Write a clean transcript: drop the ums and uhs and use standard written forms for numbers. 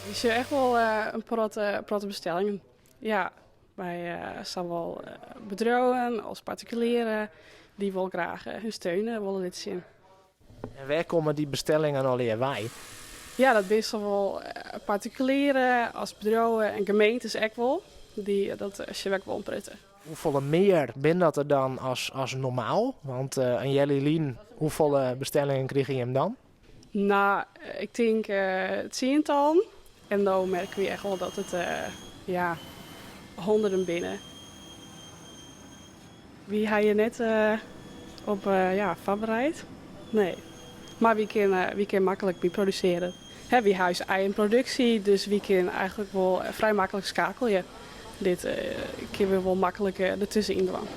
Je ziet echt wel een protte bestellingen. Ja, bij zowel bedrijven als particulieren die wel graag hun steun willen dit zien. En waar komen die bestellingen alweer bij? Ja, dat is zowel particulieren als bedrijven en gemeentes ook wel. Dat zie ik wel ontprutten. Hoeveel meer ben dat er dan als normaal? Want een Jellylien, hoeveel bestellingen kreeg je hem dan? Nou, ik denk het tiental. En dan merken we echt wel dat het honderden binnen. Wie ga je net op voorbereid? Nee. Maar wie kan makkelijk bij produceren. Wie huis eigen productie, dus wie kan eigenlijk wel vrij makkelijk schakelen. Dit kunnen we wel makkelijk ertussenin doen.